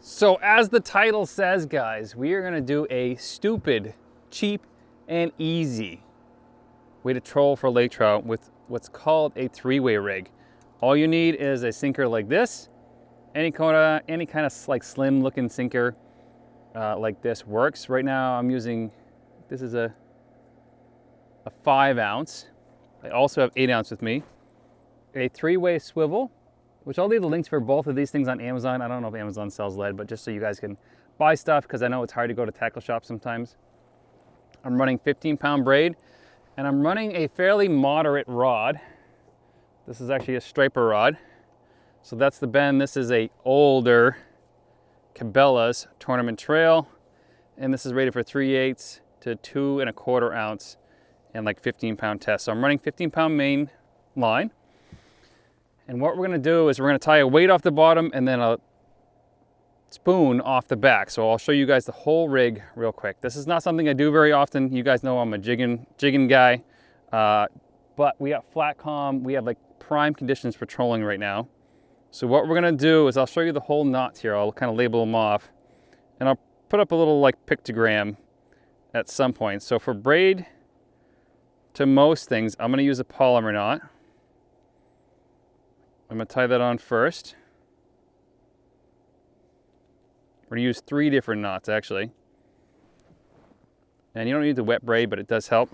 So as the title says, guys, we are gonna do a stupid, cheap, and easy way to troll for lake trout with what's called a three-way rig. All you need is a sinker like this. Any kind of like slim looking sinker like this works. Right now I'm using, this is a 5 ounce. I also have 8 ounce with me. A three-way swivel, which I'll leave the links for both of these things on Amazon. I don't know if Amazon sells lead, but just so you guys can buy stuff, because I know it's hard to go to tackle shops sometimes. I'm running 15-pound braid, and I'm running a fairly moderate rod. This is actually a striper rod. So that's the bend. This is a older Cabela's Tournament Trail, and this is rated for 3/8 to 2 1/4 ounce and like 15-pound test. So I'm running 15-pound main line. And what we're gonna do is we're gonna tie a weight off the bottom and then a spoon off the back. So I'll show you guys the whole rig real quick. This is not something I do very often. You guys know I'm a jigging guy, but we got flat calm. We have like prime conditions for trolling right now. So what we're gonna do is I'll show you the whole knots here. I'll kind of label them off, and I'll put up a little like pictogram at some point. So for braid to most things, I'm gonna use a polymer knot. I'm going to tie that on first. We're going to use 3 different knots actually. And you don't need the wet braid, but it does help.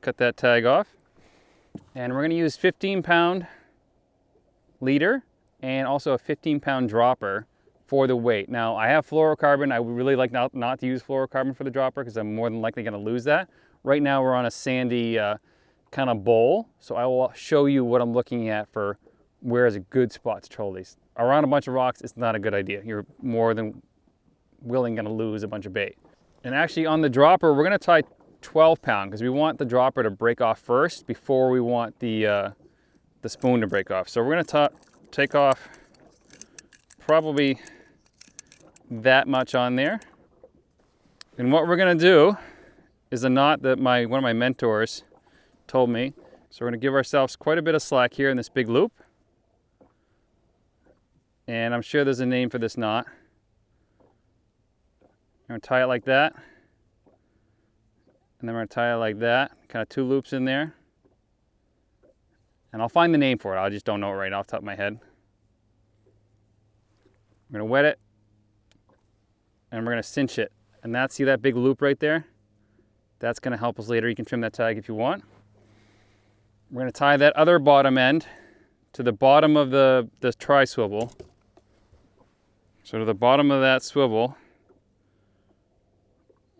Cut that tag off. And we're going to use 15-pound leader and also a 15-pound dropper for the weight. Now I have fluorocarbon. I would really like not to use fluorocarbon for the dropper because I'm more than likely going to lose that. Right now we're on a sandy kind of bowl, so I will show you what I'm looking at for where is a good spot to troll these. Around a bunch of rocks, it's not a good idea. You're more than willing going to lose a bunch of bait. And actually on the dropper, we're going to tie 12-pound because we want the dropper to break off first before we want the spoon to break off. So we're going to take off probably that much on there. And what we're going to do is a knot that one of my mentors told me. So we're going to give ourselves quite a bit of slack here in this big loop. And I'm sure there's a name for this knot. I'm going to tie it like that. And then we're going to tie it like that. Kind of 2 loops in there. And I'll find the name for it. I just don't know it right off the top of my head. I'm going to wet it. And we're going to cinch it. And see that big loop right there? That's going to help us later. You can trim that tag if you want. We're going to tie that other bottom end to the bottom of the tri-swivel. So to the bottom of that swivel,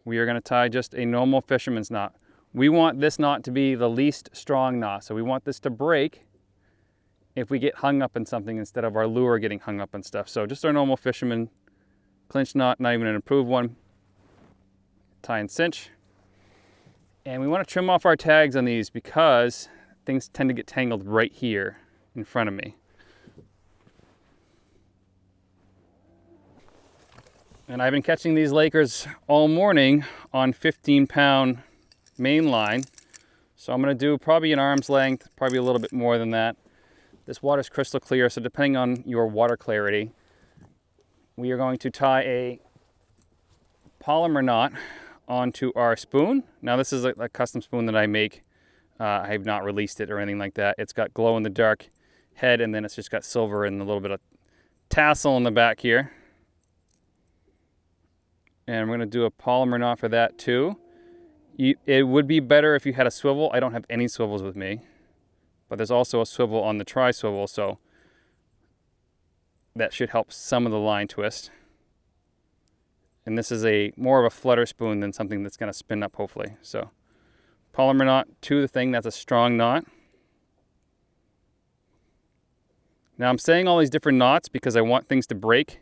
we are going to tie just a normal fisherman's knot. We want this knot to be the least strong knot. So we want this to break if we get hung up in something instead of our lure getting hung up and stuff. So just our normal fisherman clinch knot, not even an improved one. Tie and cinch. And we want to trim off our tags on these because things tend to get tangled right here in front of me. And I've been catching these Lakers all morning on 15-pound main line. So I'm going to do probably an arm's length, probably a little bit more than that. This water's crystal clear, so depending on your water clarity, we are going to tie a polymer knot onto our spoon. Now this is a custom spoon that I make. I have not released it or anything like that. It's got glow in the dark head, and then it's just got silver and a little bit of tassel in the back here. And we're going to do a polymer knot for that too. It would be better if you had a swivel. I don't have any swivels with me, but there's also a swivel on the tri-swivel, so that should help some of the line twist. And this is more of a flutter spoon than something that's going to spin up, hopefully. So polymer knot to the thing. That's a strong knot. Now I'm saying all these different knots because I want things to break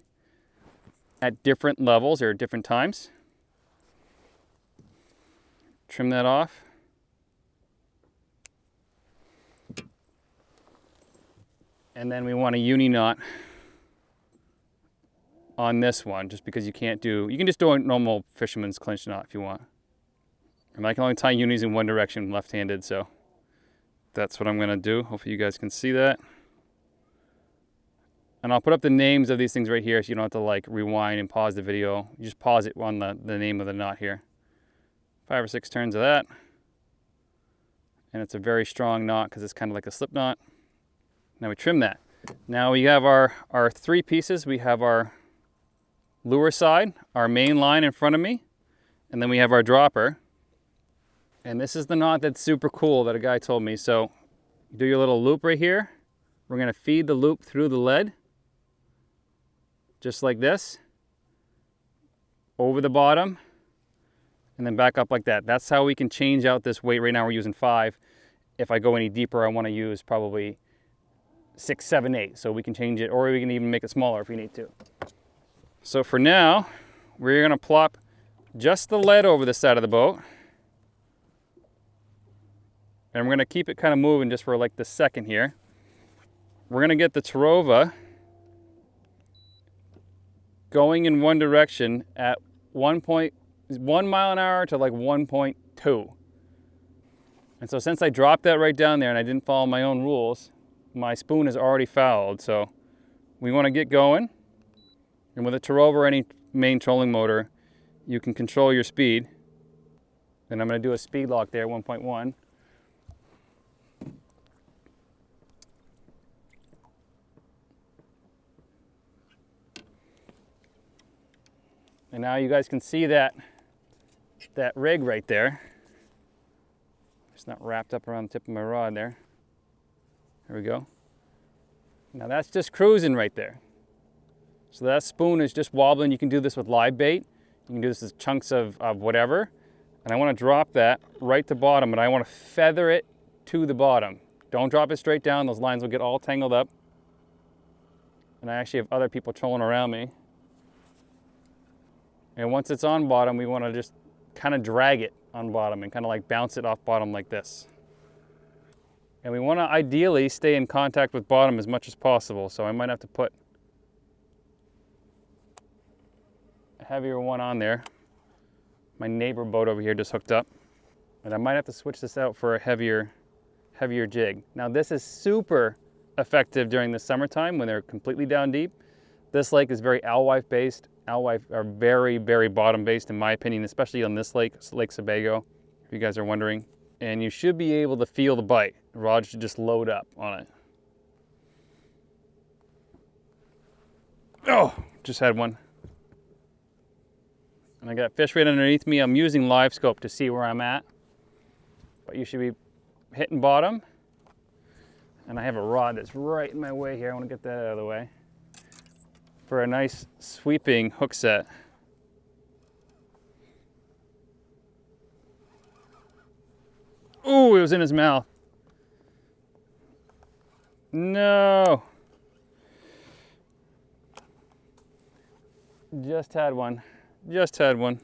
at different levels or at different times. Trim that off. And then we want a uni knot on this one, just because you can just do a normal fisherman's clinch knot if you want. And I can only tie unis in one direction, left-handed, so that's what I'm going to do. Hopefully you guys can see that. And I'll put up the names of these things right here so you don't have to like rewind and pause the video. You just pause it on the name of the knot here. 5 or 6 turns of that. And it's a very strong knot because it's kind of like a slip knot. Now we trim that. Now we have our 3 pieces. We have our lure side, our main line in front of me, and then we have our dropper. And this is the knot that's super cool that a guy told me. So do your little loop right here. We're gonna feed the loop through the lead, just like this, over the bottom, and then back up like that. That's how we can change out this weight. Right now we're using 5. If I go any deeper, I wanna use probably 6, 7, 8. So we can change it, or we can even make it smaller if we need to. So for now, we're gonna plop just the lead over the side of the boat. And we're gonna keep it kind of moving just for like the second here. We're gonna get the Terova going in one direction at 1 mile an hour to like 1.2. And so since I dropped that right down there and I didn't follow my own rules, my spoon is already fouled. So we wanna get going. And with a Terova or any main trolling motor, you can control your speed. And I'm gonna do a speed lock there, 1.1. And now you guys can see that rig right there. It's not wrapped up around the tip of my rod there. There we go. Now that's just cruising right there. So that spoon is just wobbling. You can do this with live bait. You can do this as chunks of whatever. And I want to drop that right to bottom, and I want to feather it to the bottom. Don't drop it straight down. Those lines will get all tangled up. And I actually have other people trolling around me. And once it's on bottom, we want to just kind of drag it on bottom and kind of like bounce it off bottom like this. And we want to ideally stay in contact with bottom as much as possible. So I might have to put a heavier one on there. My neighbor boat over here just hooked up. And I might have to switch this out for a heavier jig. Now this is super effective during the summertime when they're completely down deep. This lake is very alewife based. Alewife are very, very bottom based in my opinion, especially on this lake, Lake Sebago, if you guys are wondering. And you should be able to feel the bite. The rod should just load up on it. Oh, just had one. And I got fish right underneath me. I'm using live scope to see where I'm at. But you should be hitting bottom. And I have a rod that's right in my way here. I want to get that out of the way for a nice sweeping hook set. Ooh, it was in his mouth. No. Just had one. Just had one.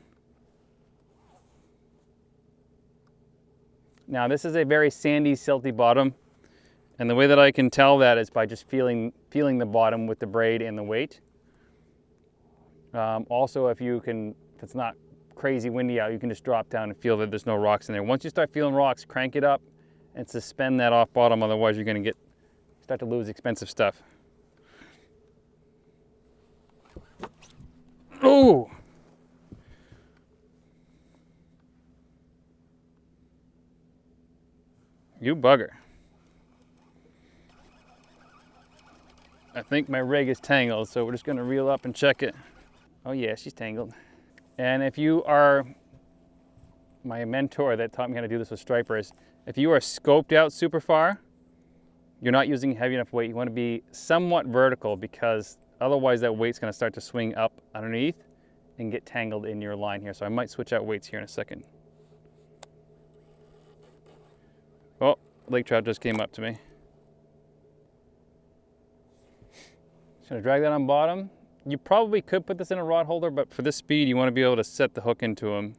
Now this is a very sandy, silty bottom. And the way that I can tell that is by just feeling the bottom with the braid and the weight. Also, if it's not crazy windy out, you can just drop down and feel that there's no rocks in there. Once you start feeling rocks, crank it up and suspend that off bottom. Otherwise, you're going to start to lose expensive stuff. Oh! You bugger. I think my rig is tangled, so we're just going to reel up and check it. Oh yeah, she's tangled. And if you are my mentor that taught me how to do this with stripers, if you are scoped out super far, you're not using heavy enough weight. You want to be somewhat vertical because otherwise that weight's going to start to swing up underneath and get tangled in your line here. So I might switch out weights here in a second. Oh, lake trout just came up to me. Just gonna drag that on bottom. You probably could put this in a rod holder, but for this speed, you want to be able to set the hook into him.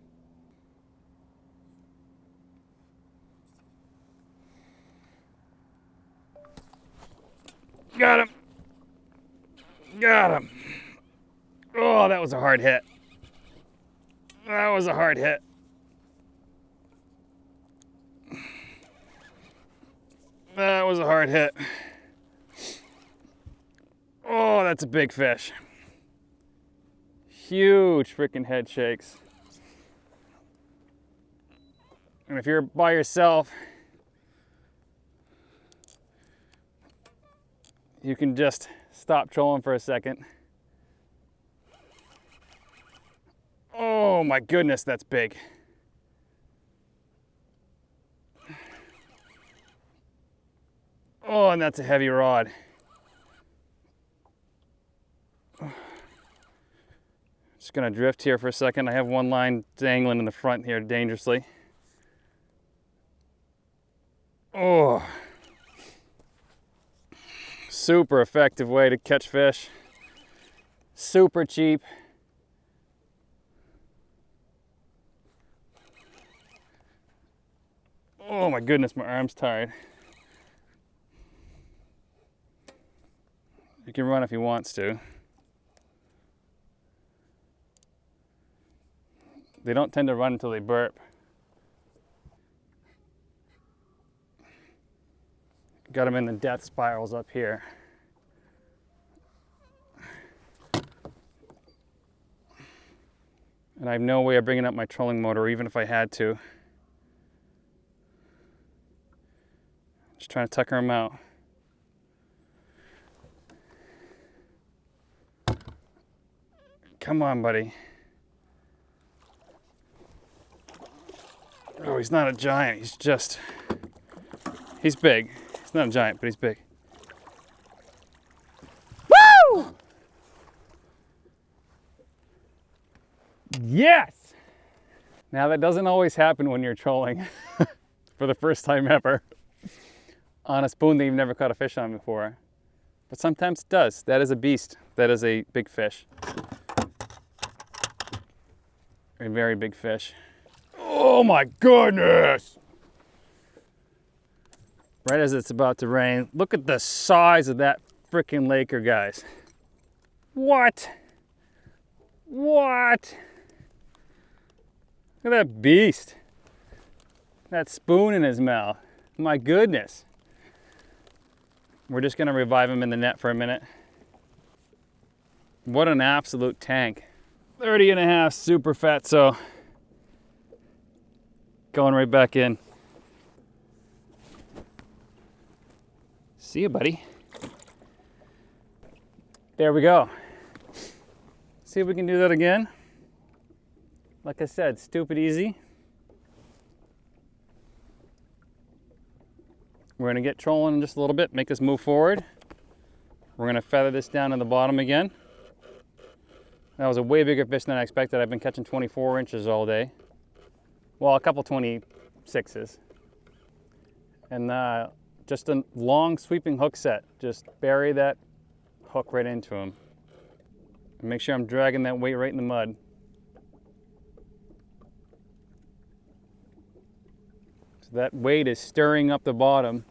Got him. Got him. Oh, that was a hard hit. That was a hard hit. That was a hard hit. Oh, that's a big fish. Huge freaking head shakes. And if you're by yourself, you can just stop trolling for a second. Oh my goodness, that's big. Oh, and that's a heavy rod. Just gonna drift here for a second. I have one line dangling in the front here dangerously. Oh, super effective way to catch fish. Super cheap. Oh my goodness, my arm's tired. You can run if he wants to. They don't tend to run until they burp. Got them in the death spirals up here. And I have no way of bringing up my trolling motor, even if I had to. Just trying to tucker them out. Come on, buddy. Oh, he's not a giant. He's big. He's not a giant, but he's big. Woo! Yes! Now that doesn't always happen when you're trolling for the first time ever on a spoon that you've never caught a fish on before. But sometimes it does. That is a beast. That is a big fish. A very big fish. Oh my goodness! Right as it's about to rain, look at the size of that freaking laker, guys. What? What? Look at that beast. That spoon in his mouth. My goodness. We're just gonna revive him in the net for a minute. What an absolute tank. 30 and a half, super fat, so going right back in. See you, buddy. There we go. See if we can do that again. Like I said, stupid easy. We're gonna get trolling in just a little bit, make us move forward. We're gonna feather this down to the bottom again. That was a way bigger fish than I expected. I've been catching 24 inches all day. Well, a couple 26s. And just a long sweeping hook set. Just bury that hook right into him. And make sure I'm dragging that weight right in the mud. So that weight is stirring up the bottom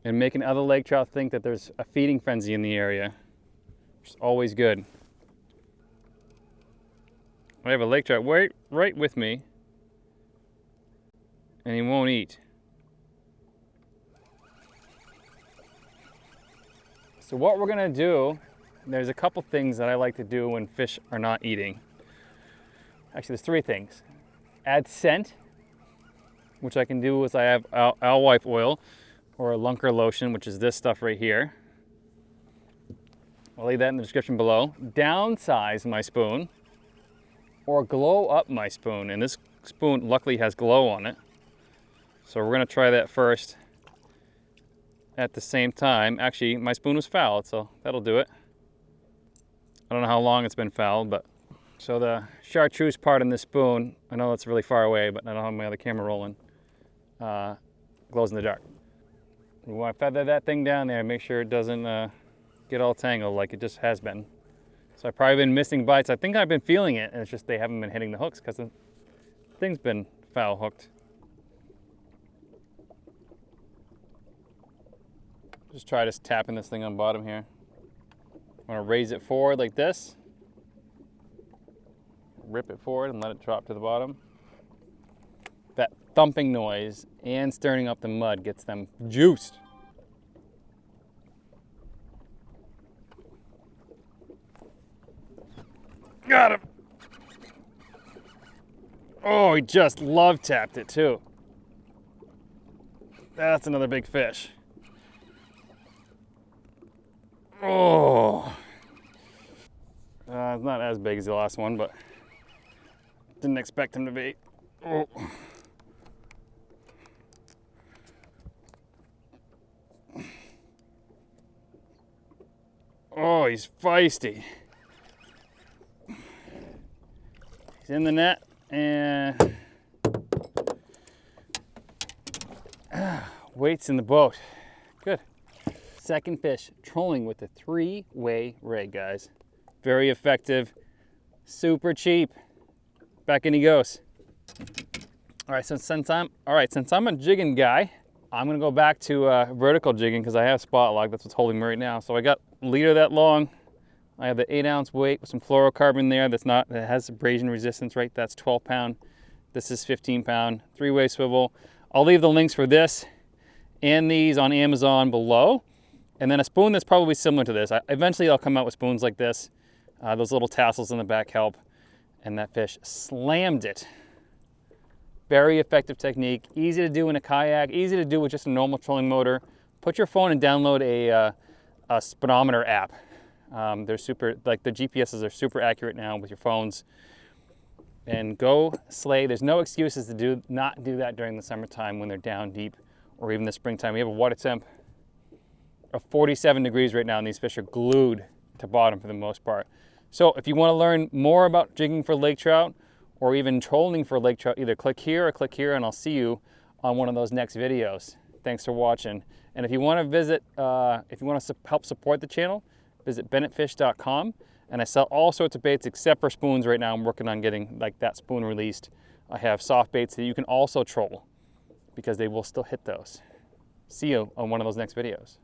and making other lake trout think that there's a feeding frenzy in the area. Which is always good. I have a lake trout right with me, and he won't eat. So what we're gonna do, there's a couple things that I like to do when fish are not eating. Actually, there's three things. Add scent, which I can do is I have alewife oil or a lunker lotion, which is this stuff right here. I'll leave that in the description below. Downsize my spoon or glow up my spoon. And this spoon luckily has glow on it. So we're gonna try that first at the same time. Actually, my spoon was fouled, so that'll do it. I don't know how long it's been fouled, but. So the chartreuse part in this spoon, I know it's really far away, but I don't have my other camera rolling, glows in the dark. We wanna feather that thing down there, make sure it doesn't get all tangled like it just has been. So I've probably been missing bites. I think I've been feeling it, and it's just they haven't been hitting the hooks because the thing's been foul hooked. Just try just tapping this thing on bottom here. I'm gonna raise it forward like this. Rip it forward and let it drop to the bottom. That thumping noise and stirring up the mud gets them juiced. Got him. Oh, he just love tapped it too. That's another big fish. Oh. It's not as big as the last one, but didn't expect him to be. Oh. Oh, he's feisty. He's in the net and weight's in the boat. Good. Second fish, trolling with a 3-way rig, guys. Very effective, super cheap. Back in he goes. All right, since I'm a jigging guy, I'm gonna go back to vertical jigging because I have spot lock. That's what's holding me right now. So I got a leader that long. I have the 8-ounce weight with some fluorocarbon there. That has abrasion resistance, right? That's 12-pound. This is 15-pound, 3-way swivel. I'll leave the links for this and these on Amazon below. And then a spoon that's probably similar to this. Eventually I'll come out with spoons like this. Those little tassels in the back help. And that fish slammed it. Very effective technique, easy to do in a kayak, easy to do with just a normal trolling motor. Put your phone and download a speedometer app. They're super, like the GPSs are super accurate now with your phones. And go slay. There's no excuses to not do that during the summertime when they're down deep or even the springtime. We have a water temp of 47 degrees right now and these fish are glued to bottom for the most part. So if you want to learn more about jigging for lake trout or even trolling for lake trout, either click here or click here and I'll see you on one of those next videos. Thanks for watching. And if you want to visit, if you want to help support the channel, visit benditfish.com. And I sell all sorts of baits except for spoons right now. I'm working on getting like that spoon released. I have soft baits that you can also troll because they will still hit those. See you on one of those next videos.